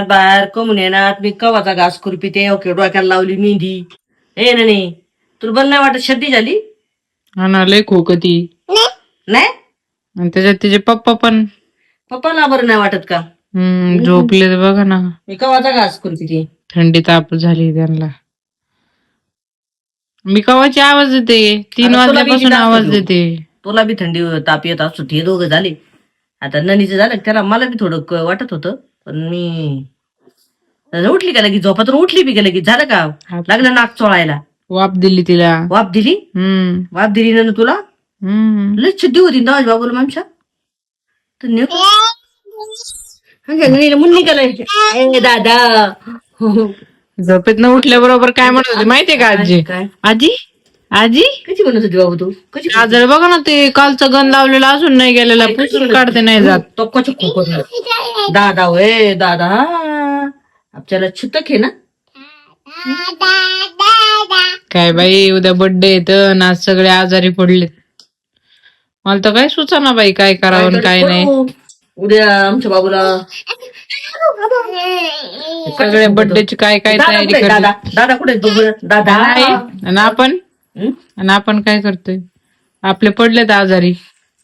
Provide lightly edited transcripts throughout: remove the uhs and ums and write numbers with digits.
बाहेर कमून येणार मी कवाचा घास खुरपी ते ओके डोक्याला लावली मेहंदी ए नाही तुला बंद नाही वाटत सर्दी झाली हा ना लय खोकती नाही आणि त्याच्यात तिचे पप्पा पण पप्पाला बरं नाही वाटत का झोपले बघा ना. मी कवाचा घास खुरपी ते थंडी ताप झाली त्यांना. मी कवाची आवाज देते 3 आता तुला बी वाजल्यापासून जास्त आवाज घेऊ. देते. तुला बी थंडी ताप येत असतो हे दोघं झाले आता ननीचं झालं त्याला मला बी थोडं वाटत होतं पण मी उठली का लगेच झोपातून उठली बी का लगेच झालं का लागलं नाक चोळायला वाप दिली तिला. वाप दिली वाप दिली ना तुला लय शुद्धी होती ना बाबूला माणसा तर मुन्नी केलं दादा झोपेत न उठल्या बरोबर काय म्हणत होते माहितीये का आजी? काय आजी आजी कशी म्हणत होती बाबू तू कशी आजळ बघा ना ते कालचं गण लावलेला अजून नाही गेलेला पुसून काढते नाही जात. तो कच खोकत दादा होय दादा आपल्याला छितक आहे ना काय बाई उद्या बर्थडे येत आज सगळे आजारी पडलेत. मला तर काय सुचना बाई काय करावं आणि काय नाही. उद्या आमच्या बाबूला सगळ्या बर्थडेची काय काय तयारी करते. दादा दादा कुठे दादा आणि आपण काय करतोय आपले पडलेत आजारी.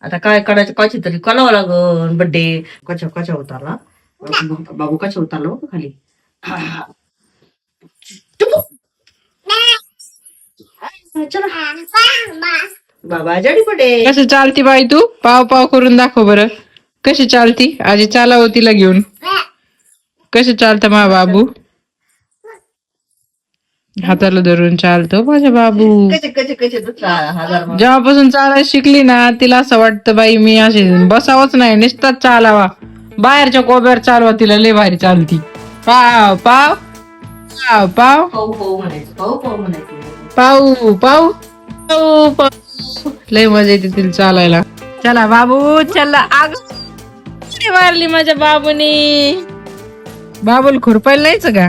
आता काय करायचं कशी तरी करावं लागल बड्डे कशा कशा उतारला बाबू कशा उतारला बघ खाली बाबा जडी पडे कशी चालती बाई तू पाव पाव करून दाखव बरं कशी चालती. आजी चालावं तिला घेऊन. कशी चालतं मा बाबू हाताला धरून चालतो माझ्या बाबू. कसे कसे कसे जेव्हापासून चालायला शिकली ना तिला असं वाटतं बाई मी असे बसावंच नाही नुसताच चालावा. बाहेरच्या कोब्यावर चालवा तिला लय भारी चालती. पाव पाव पाव पाव पाऊ पाऊ म्हणायचं पाऊ पाऊ म्हणायचं पाऊ पाऊ पाऊ पाऊ लय मजा येते तिला चालायला. चला बाबू चला आग मारली माझ्या बाबूनी. बाबूला खुरपायला नाहीच का.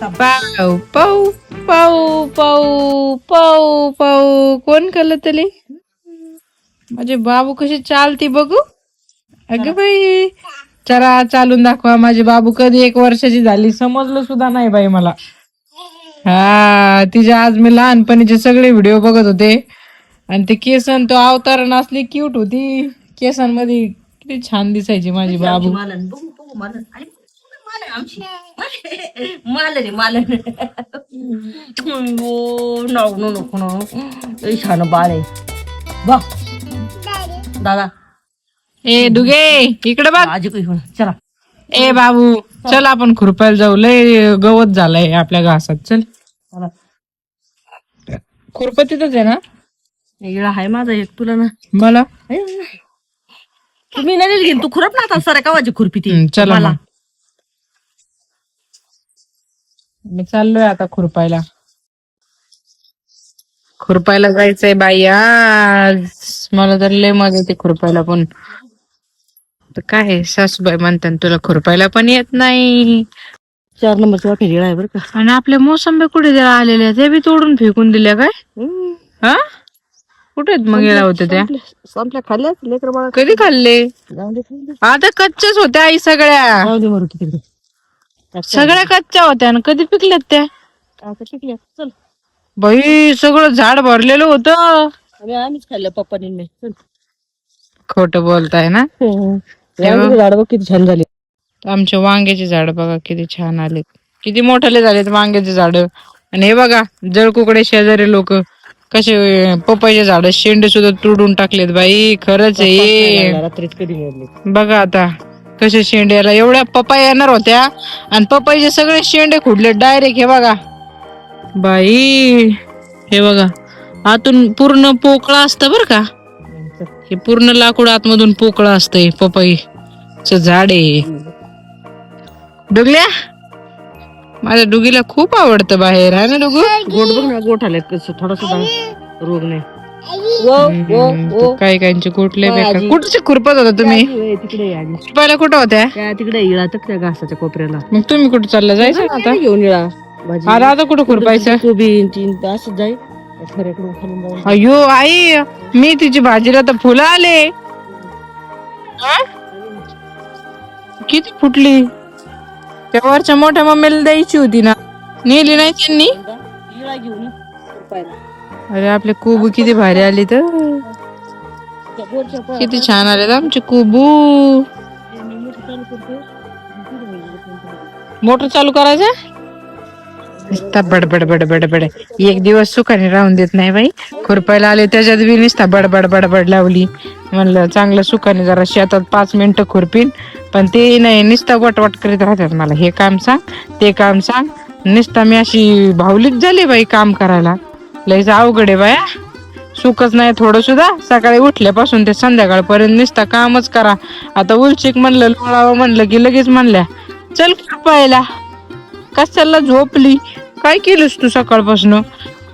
पाऊ पाऊ पाऊ पाऊ पाऊ पाऊ कोण केलं तले माझे बाबू कशी चालती बघू. अगं बाई चला चालून दाखवा. माझे बाबू कधी 1 वर्षाची झाली समजलं सुद्धा नाही बाई मला. हा तिच्या आज मी लहानपणीचे सगळे व्हिडिओ बघत होते आणि ते केसन तो अवतार असली क्यूट होती केसांमध्ये किती छान दिसायची माझी बाबू. मालन बघू बघू मालन आमची मालन मालन नाव नको ना छान बाळ आहे बा दादा ए दुगे इकडे बघ. आजी काही चला ए बाबू चल आपण खुरपायला जाऊ लय गवत झालंय आपल्या घासात. चल खुरपं तिथंच आहे ना. इकडं आहे माझा एक तुला ना मला तुम्ही नाही घेईन तू खुरप ना आता सर कावाची खुरपी ती चला मला मग. मी चाललोय आता खुरपायला. खुरपायला जायचंय बाई आज मला तर लय मजा येते खुरपायला पण तर काय सासूबाई म्हणतात तुला खुरपायला पण येत नाही. 4 नंबरचा वाफे आहे बरं का. आणि आपल्या मोसंबी कुठे द्या आलेल्या ते बी तोडून फेकून दिल्या काय. हा कुठे आहेत मग गेला होत्या त्या संपल्या खाल्ल्या लेकर बाळा कधी खाल्ले. आता कच्च्याच होत्या आई सगळ्या तिकडे सगळ्या कच्च्या होत्या आणि कधी पिकल्यात त्या. आता शिकल्या चल बाई सगळं झाड भरलेलं होतं. आम्हीच खाल्लं पप्पानी मी चल खोट बोलताय ना. झाड बघ किती छान झाले. आमचे वांग्याचे झाड बघा किती छान आले किती मोठाले झालेत वांग्याचे झाड. आणि हे बघा जळकुकडे शेजारी लोक कसे पपईचे झाड शेंडे सुद्धा तोडून टाकलेत बाई. खरंच आहे रात्रीच कधी मिळाले बघा आता कसे शेंड्याला एवढ्या पपई येणार होत्या आणि पपईचे सगळे शेंडे खुडले डायरेक्ट. हे बघा बाई हे बघा आतून पूर्ण पोकळा असतं बर का. हे पूर्ण लाकूड आतमधून पोकळा असतंय पपईच झाड आहे. डुगल्या माझ्या डुगीला खूप आवडतं बाहेर आहे ना डुगू. गोट बघ ना गोठ आले थोडासा रोग नाही काही काहींचे कुठले कुठचे खुरपत होता तुम्ही तिकडे खुरपायला कुठं होत्या त्या तिकडे इळा तर त्या घासाच्या कोपऱ्याला. मग तुम्ही कुठं चालला जायचं आता घेऊन इळा आता आता कुठं खुरपायचं. कोबी असं जाई खऱ्याकडून खालून जाऊन अयो आई मी तिची भाजीला तर फुलं आले. किती फुटली? त्या वरच्या मोठ्या मम्मीला द्यायची होती ना, नेली नाही त्यांनी. अरे आपले कुबू किती भारी आले तर, किती छान आले आमचे कुबू. मोटर चालू करायचं नुसता बडबड बडबड बड. एक दिवस सुखाने राहून देत नाही बाई. खुरपायला आले त्याच्यात बी नुसता बडबड बडबड लावली. म्हणलं चांगलं सुखाने जरा शेतात 5 मिनिटं खुरपीन, पण ते नाही, नुसता वटवट करीत राहतात. मला हे काम सांग, ते काम सांग. नुसता मी अशी भावलीक झाली बाई काम करायला. लयच अवघड आहे बाया. सुखच नाही थोडं सुद्धा. सकाळी उठल्यापासून ते संध्याकाळपर्यंत नुसता कामच करा. आता उलचिक म्हणलं, लोळावं म्हणलं की लगेच म्हणल्या चल खुरपायला. कशाला झोपली? काय केलंस तू सकाळपासून?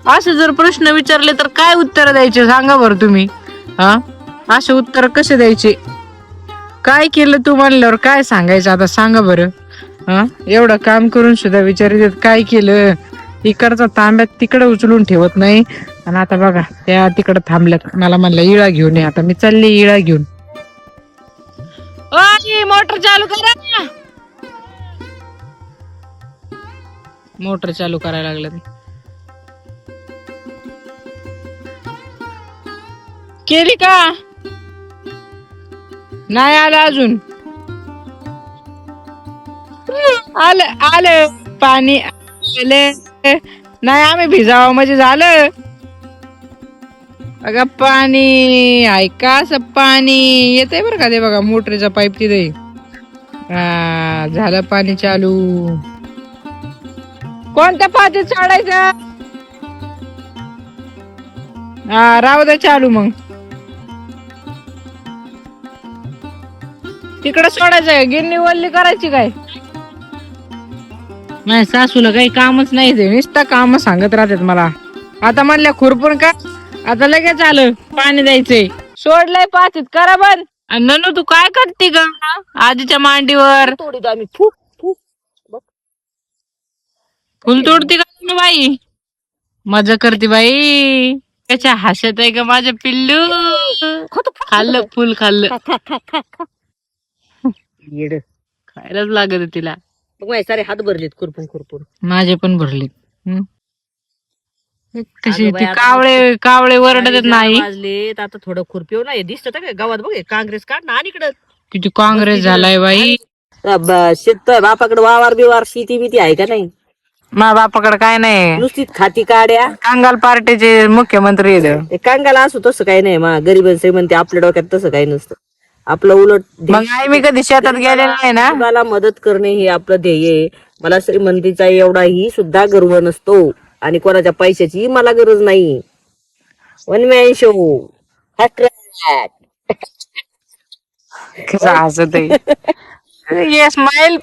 असं जर प्रश्न विचारले तर काय उत्तर द्यायचे सांगा बरं तुम्ही? हा, असे उत्तर कसे द्यायचे? काय केलं तू म्हणल्यावर काय सांगायचं आता सांगा बरं? हा, एवढं काम करून सुद्धा विचारित काय केलं. इकडचा तांब्यात तिकडे उचलून ठेवत नाही. आणि आता बघा त्या तिकडे थांबल्यात. मला म्हणलं इळा घेऊन ये. आता मी चालले इळा घेऊन. मोटर चालू करा. मोटर चालू करायला लागलं. केली का? नाही आलं अजून. आलं आलं पाणी आले नाही. आम्ही भिजावं म्हणजे झालं. अगं पाणी ऐका, असं पाणी येतंय बरं का. ते बघा मोटरीचा पाईप तिथे. झालं पाणी चालू. कोणत्या पातीत सोडायचं? राहू दे चालू. मग तिकडे सोडायचं. गिन्नी वल्ली करायची काय? नाही, सासूला काही कामच नाही. ते नुसतं काम सांगत राहतात मला. आता म्हणल्या खुरपून का, आता लगेच आलं पाणी द्यायचंय. सोडलंय पातीत, करा बंद. ननू तू काय करते ग आजीच्या मांडीवर? फुल तोडती का बाई? मजा करते बाई. त्याच्या हसत आहे का माझं पिल्लू? खाल्लं फुल खाल्लं. खायलाच लागत तिला. सारे हात भरलेत खुरपून खुरपून. माझे पण भरलेत. कशी ती कावळे कावळे वरडत नाही. वाजलेत आता थोडं खुरपीव नाही दिसत काय गावात. बघ काँग्रेस काढ ना. आणि इकडं किती काँग्रेस झालाय बाई. शेत बापाकडे वावर बिवार शेती बिती आहे का नाही? मा बापाकडे काय नाही. नुसतीच खाती काड्या. कांगाल पार्टीचे मुख्यमंत्री आहेत. ते कांगाला असू तसं काही नाही. मा गरीब श्रीमंती आपल्या डोक्यात तसं काही नसतं. आपलं उलट मग आई मी कधी शेतात गेले नाही ना. मला मदत करणे हे आपलं ध्येय आहे. मला श्रीमंतीचा एवढाही सुद्धा गर्व नसतो. आणि कोणाच्या पैशाची मला गरज नाही. One man show. कसं हसत स्माइल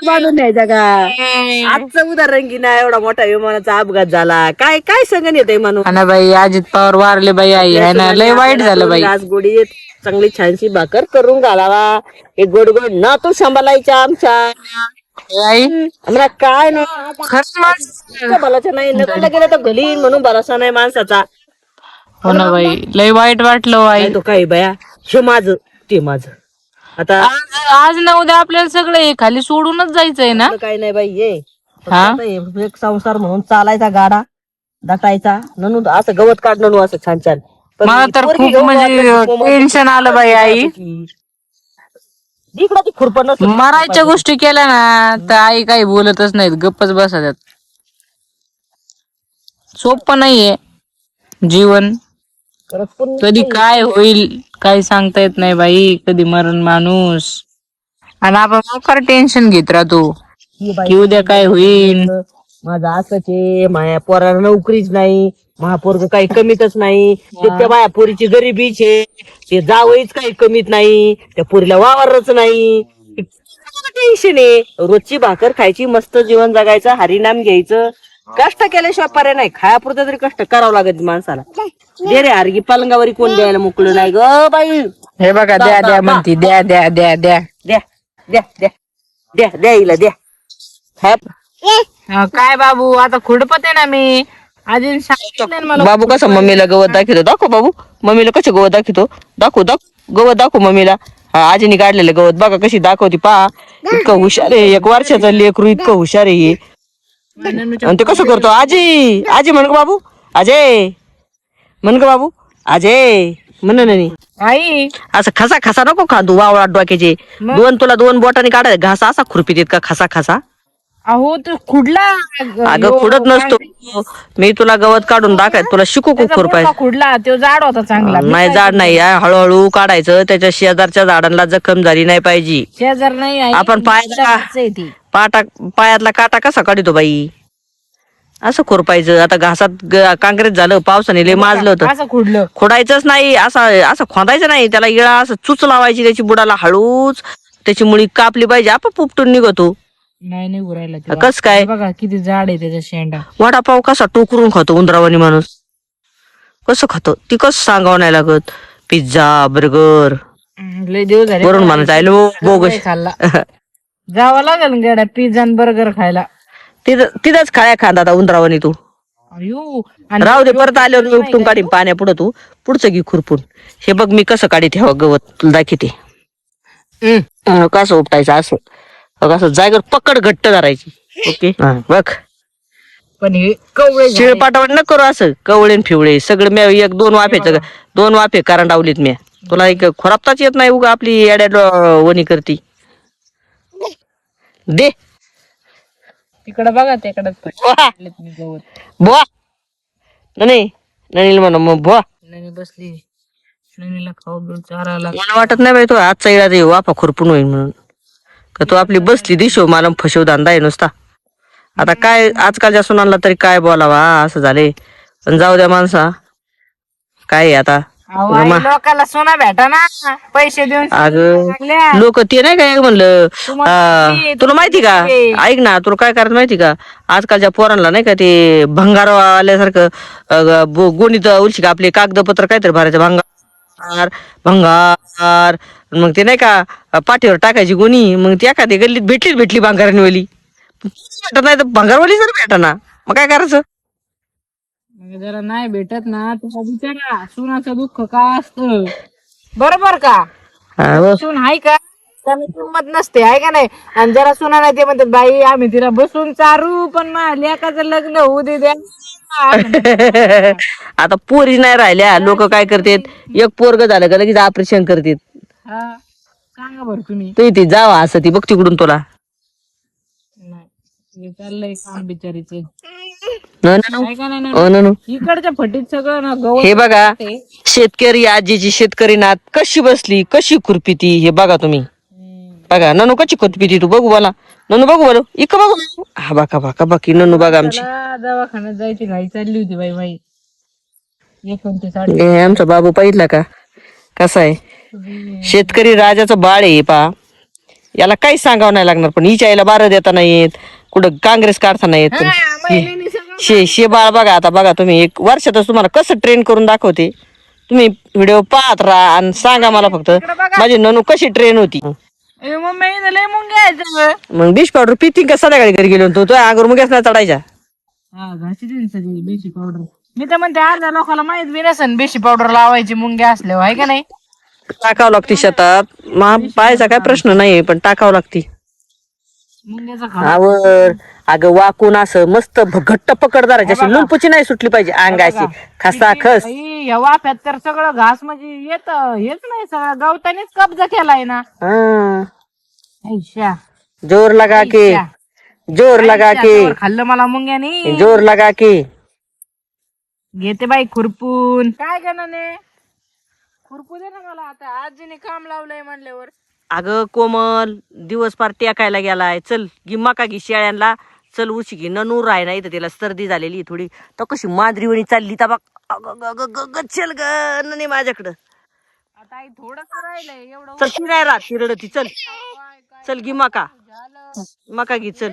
बांधून न्यायचा का? आजचं उदाहरण की नाही. एवढा मोठा विमानाचा अपघात झाला. काय काय सांगून येते माणूस. ना बाई. अजित पवार वारले बाई. आई आहे ना, लय वाईट झालं बाई. आज गोडी चांगली छानशी भाकर करून घालावा. एक गोड गोड ना तू सांभाळायच्या आमच्या आई. आम्हाला काय ना खरंच भलाचं नाही. नकाला गेलं तर घली म्हणून भरोसा नाही माणसाचा. हो ना बाई. लय वाईट वाटलं आई. तो काही बया हे माझं ते माझं. आता आज ना उद्या आपल्याला सगळं हे खाली सोडूनच जायचंय ना. काही नाही बाई. ये एक संसार म्हणून चालायचा गाडा दाटायचा. ननू असं गवत काढणं असं छान छान. मला तर खूप म्हणजे टेन्शन आलं बाई आई. इकडं ती खुरपण मरायच्या गोष्टी केल्या ना तर आई काही बोलतच नाहीत. गप्पच बसतात. सोपं नाहीये जीवन. कधी काय होईल काही सांगता येत नाही बाई. कधी मरण माणूस. आणि आपण मोकार टेन्शन घेत राहतो की उद्या काय होईल. माझा असंच आहे. माया पोराला नोकरीच नाही. महापोरग काही कमीतच नाही. त्या माया पोरीची गरिबीच आहे. ते जावईच काही कमीत नाही. त्या पोरीला वावरच नाही. टेन्शन आहे. रोजची भाकर खायची, मस्त जीवन जगायचं, हरिनाम घ्यायचं. कष्ट केल्याशिवाय पर्याय नाही. खायापुरतं तरी कष्ट करावं लागत माणसाला. दे रे हरगी पलंगावरी कोण द्यायला मोकळं नाही ग बाई. हे बघा द्या द्या म्हणती. द्या द्या द्या द्या द्या द्या द्या द्या द्या इला द्या. काय बाबू आता खुडपत आहे ना मी. अजून सांगितलं मला. बाबू कसं मम्मीला गवत दाखवतो. दाखव बाबू मम्मीला कसं गवत दाखवतो. दाखव दाखव गवत दाखव मम्मीला. हा आजीने काढलेलं गवत बघा कशी दाखवती पहा. इतकं हुशार आहे, 1 वर्षाचं लेकरू इतकं हुशार आहे. आणि ते कसं करतो आजी आजी म्हण ग बाबू अजय म्हण ग बाबू अजय म्हण नाही आई असं खसा खसा नको खा तू वावळा डोक्याचे. तुला 2 बोटाने काढायचं घास असा खुरपीत का खसा खसा. अहो तो खुडला. अगं खुडत नसतो. मी तुला गवत काढून दाखवाय तुला शिकू खुरपाय. खुडला तो जाड होता चांगला. नाही जाड नाही हळूहळू काढायचं. त्याच्या शेजारच्या झाडांना जखम झाली नाही पाहिजे. शेजार नाही आई, आपण पायातला काटा कसा काढतो बाई असं खुरपायचं. आता घासात काँग्रेस झालं पावसाने लय माजलं होतं. असं खुडलं. खोडायचंच नाही असं असं खोदायचं नाही. त्याला इळा असं चुच लावायची त्याची बुडाला हळूच. त्याची मुळी कापली पाहिजे आपोआप उपटून निघतो. नाही उरायला कस काय बघा किती जाड आहे त्याच्या शेंडा. वडापाव कसा टोकरून खातो उंदरावानी माणूस कसं खातो ती कसं सांगावं नाही लागत. पिझ्झा बर्गर लय दिवस झाले वरून माणूस आयलो बोगस खाल्ला. जावं लागेल गड्या पिझ्झा आणि बर्गर खायला. तिथंच खाया खांदा आता उंदरावानी तू. अयो राहू दे परत आल्यावर मी उपटून काढीन पाण्या पुढं तू पुढचं घे खुरपून. हे बघ मी कसं काढी ठेवा गवत तुला दाखवते. कसं उपटायचं असं कसं जागेवर पकड घट्ट धरायची. ओके बघ पण हे कवळे शिळपाटावर न करू असं कवळे फिवळे सगळं मी 1-2 वाफेचं 2 वाफे करंडावलीत मी. तुला एक खोरापताच येत नाही उगा आपली येड्या वणी करती. दे तिकडं बघा तिकडं गवत. बुवा नाही ननील म्हणा मग बुवा. ननी बसली ननीला खाऊ बिऊ चारायला. मला वाटत नाही बाई तो आजचा इळा दे वाफा खुरपून होईल म्हणून. का तू आपली बसली दिशो मला फसव धंदा आहे नुसता. आता काय आजकालच्या सुनांना तरी काय बोलावा असं झाले. पण जाऊ द्या माणसा काय आता. लोकाला सोना भेटा ना पैसे देऊन. अगं लोक ते नाही काय म्हणलं तुला माहिती का ऐक ना तुला काय करायचं माहिती का आजकालच्या पोरांना नाही का ते भंगार आल्यासारखं गोणीत उलशी का आपले कागदपत्र काहीतरी भरायचं भंगार भंगार मग ते नाही का पाठीवर टाकायची गोणी मग ती एखादी गल्लीत भेटली भंगारांवाली भेटत नाही तर भंगारवाली जर भेटा ना मग काय करायचं. जरा नाही भेटत ना तुला विचारा सुनाचं दुःख काय असतं बरोबर का. सून हाय का त्याला किंमत नसते आहे का नाही. आणि जरा सुना नाही ते म्हणतात बाई आम्ही तिला बसून चारू पण लेकाचं लग्न होऊ दे द्या. आता पोरी नाही राहिल्या लोक काय करतात एक पोरग झालं का लगेच ऑपरेशन करतात. सांगा बरं तुम्ही ती जावा असं ती बघ तिकडून तुला चाललंय काम बिचारीचे. इकडच्या फटीत सगळं ना गवत. हे बघा शेतकरी आजीची शेतकरी नात कशी बसली कशी खुरपी ती हे बघा तुम्ही. बघा ननू कशी खुरपी ती तू बघू बोला ननू बघू बोल इक बघू हा बाका बाका बाकी ननू बघा आमची. दवाखान्यात जायची घाई चालली होती बाई बाई. आमचा बाबू पाहिला का कसा आहे शेतकरी राजाचं बाळ आहे पा. याला काही सांगावं नाही लागणार पण हिच्या आईला 12 देता नाही येत कुठं काँग्रेस काढता नाही येत. शे बाळ बघा आता बघा तुम्ही 1 वर्षातच तुम्हाला कसं ट्रेन करून दाखवते. तुम्ही व्हिडिओ पाहत राहा आणि सांगा मला फक्त माझी ननू कशी ट्रेन होती. मग डिश पावडर पिती का संध्याकाळी घरी गेलो तो अंगावर मुग्याच नाही चढायच्या. बेशी पावडर मी तर म्हणते अर्ध्या लोकांना माहित बी नसेल बेशी पावडर लावायची मुंग्या असल्यावर आहे का नाही. टाकावं लागते शेतात पाहायचा काय प्रश्न नाही पण टाकावं लागते. आवर अगं वाकून असं मस्त घट्ट पकड धरायची लुंपूची नाही सुटली पाहिजे अंगाची खसा खस. या वाफ्यात तर सगळं घास म्हणजे येत हेच नाही सगळं गवतानीच कब्जा केलाय ना. जोर लगा के जोर लगा के खाल्लं मला मुंग्यानी जोर लगा के घेते बाई खुरपून. काय गणाने खुरपू दे ना मला आता आजीने काम लावलंय म्हणल्यावर. अगं कोमल दिवस पार टेकायला गेलाय चल गी मका घे शेळ्यांना चल उशी घे ननूर राह नाही तर तिला सर्दी झालेली थोडी तर कशी मांजरीवणी चालली तर बघ चल ग नने माझ्याकडं. आता थोडं राहिलंय एवढं चल ती नाही राहत ती रडती चल चल गी मका मका घे चल.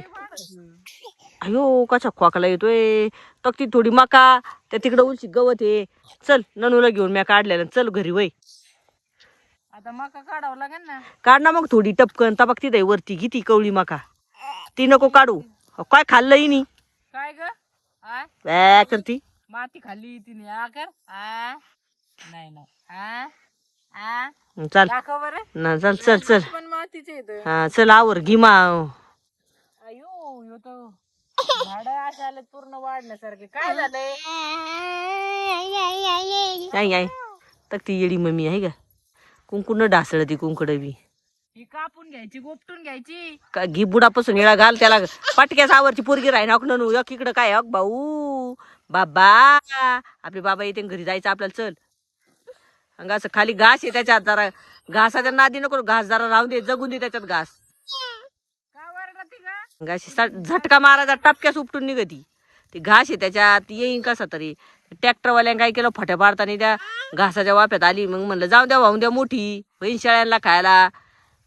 अयो कसा खोकला येतोय तक्ती थोडी मका त्या तिकडं उलशी गवत आहे चल ननूला घेऊन मी काढलेलं चल घरी वय. आता मका काढावं लागेल ना. काढ ना मग थोडी टपकन तबाक तिथे वरती किती कवळी मका ती नको काढू. काय खाल्लंही नाही काय ग करती माती खाल्ली तिने आकर नाही चल दाखव बरं. ना, चल चल चल. पण मातीचे येत. हा चल आवर घिमा. अयो ह्यो तर झाड असे आले पूर्ण वाढण्यासारखे. काय झालंय? काय काय तर ती येडी मम्मी आहे का, कुंकुन ढासळ ती कुंकड बी. ही कापून घ्यायची, गोपटून घ्यायची. का घी बुडापासून येळा घाल त्याला, पटक्यास आवरची पोरगी राही ना नू. एक इकडं काय अग भाऊ बाबा, आपले बाबा येते घरी जायचं आपल्याला. चल अंग असं खाली घास आहे त्याच्यात, जरा घासाच्या नादी नको, घास जरा राहून दे, जगून दे त्याच्यात घास. का वरडती का? घाशी झटका मारायचा, टपक्यास उपटून निघती. ती घास आहे त्याच्यात, येईन कसा तरी. ट्रॅक्टरवाल्यानं काय केलं, फट्या पाडताना त्या घासाच्या वाफ्यात आली. मग म्हणलं जाऊ द्या वाहून द्या, मोठी बहीण शेळ्यांना खायला.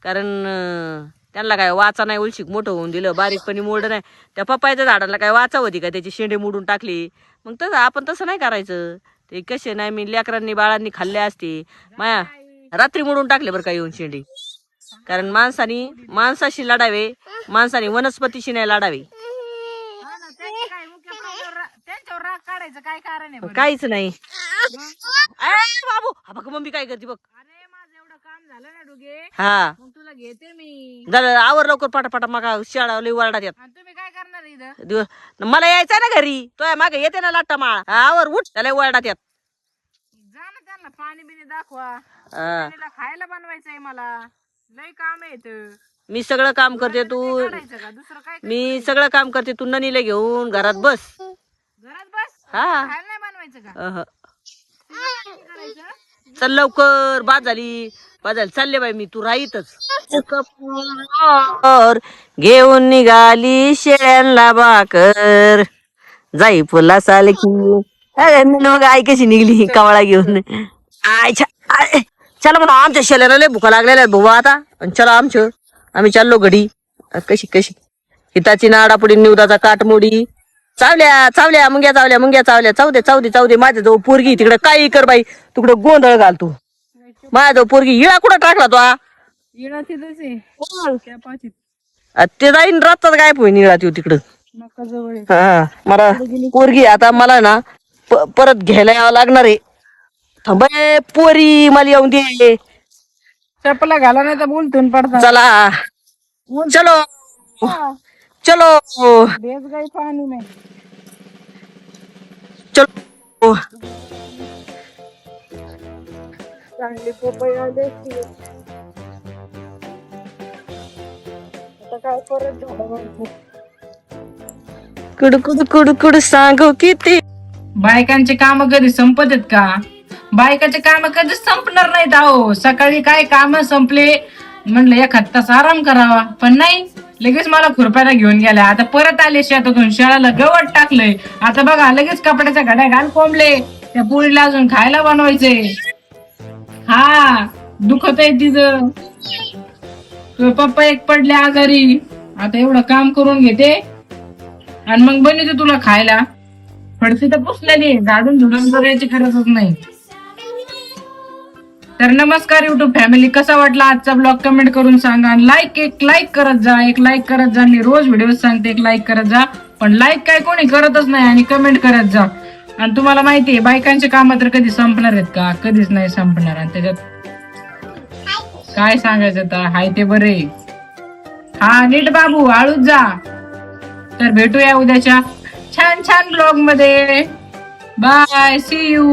कारण त्यांना काय वाचा नाही, उलशिक मोठं होऊन दिलं, बारीकपणी मोडं नाही. त्या पप्पाच्या झाडाला काय वाचा होती का, त्याची शेंडे मोडून टाकली. मग तसं आपण तसं नाही करायचं. ते कसे नाही, मी लेकरांनी बाळांनी खाल्ले असते माया, रात्री मोडून टाकले बरं का येऊन शेंडे. कारण माणसाशी लढावे, माणसाने वनस्पतीशी नाही लढावे. त्यांच्यावर राग काढायचं काय कारण आहे? काहीच नाही. बाबू हा बघ मम्मी काय करते बघ. अरे माझं एवढं काम झालं ना डुगे, हा मग तुला घेते मी. झालं आवर लवकर पाटापाटा, मग शाळा लई वरडात येत. आणि तुम्ही काय करणार इथं? दिवस मला यायचंय ना घरी, तो मागे येते ना लाट्टा माळा. आवर उठ, त्याला वरडात येत. जा ना, त्यांना पाणी बिणी दाखवा. हा. तिला खायला बनवायचंय मला, लय काम आहे इथं. मी सगळं काम करते, तू काढायचं का दुसरं काय? मी सगळं काम करते, तू ननीला घेऊन घरात बस. घरात बस. हा. खायला नाही बनवायचं का? अह. काय करायचं? चल लवकर, बाद झाली चालले बाई मी, तू राहीतच. घेऊन निघाली शेळ्यांना भाकर, जाई फुला सालकी. अरे मग आई कशी निघली कावळा घेऊन. चला म्हणा, आमच्या शेळ्याला लय भुका लागलेल्या आहेत भाऊ आता. चला आम्ही चाललो घडी. कशी कशी हिताची नाडापुडी, निवदाचा काटमोडी, चावल्या मुंग्या चावल्या. चावू दे माझ्या जवळ पोरगी तिकडे. काही कर बाई, तिकडे गोंधळ घाल तू. माझ्या जवळ पोरगी, हिळा कुठं टाकला तो? येणार तिथंच आहे त्या पाचीत. ते जाईन रातचाच गायब होईन निळा त्यो तिकडं. नका जवळ आहे. हा मला पोरगी आता मला ना परत घ्यायला यावं लागणार आहे. थांबाय पोरी, मला येऊन दे. चपला घाला नाही तर बोलतून पडता. चला चलो चलो बेस गाई पाणी नाही. चलो. चांगली पोपई आली असती. आता काय परत झालं? कुड सांगू किती. बायकांचे काम कधी संपत आहेत का? बायकाचे काम कधीच संपणार नाहीत. अहो सकाळी काय काम संपले म्हणलं एखाद तास आराम करावा, पण नाही, लगेच मला खुरप्याला घेऊन गेला. आता परत आले शेतातून, शेळाला गवत टाकलंय. आता बघा लगेच कपड्याच्या घड्या घाल कोंबले, त्या पोळीला अजून खायला बनवायचे. हा दुखत आहे तिचं. पप्पा एक पडले आजारी, आता एवढं काम करून घेते आणि मग बनवते तुला खायला. फडसी तर पुसलेली, झाडून झुडून करायची गरजच नाही. तर नमस्कार युट्यूब फॅमिली, कसा वाटला आजचा ब्लॉग कमेंट करून सांगा. एक लाईक करत जा. मी रोज व्हिडिओ सांगते, एक लाईक करत जा. पण लाईक काय कोणी करतच नाही, आणि कमेंट करत जा. आणि तुम्हाला माहितीये बायकांचे काम तर कधी संपणार आहेत का? कधीच नाही संपणार. आणि त्याच्यात काय सांगायचं आता, हाय ते बरे. हा नीट बाबू, आळूच जा. तर भेटूया उद्याच्या छान ब्लॉग मध्ये. Bye, see you.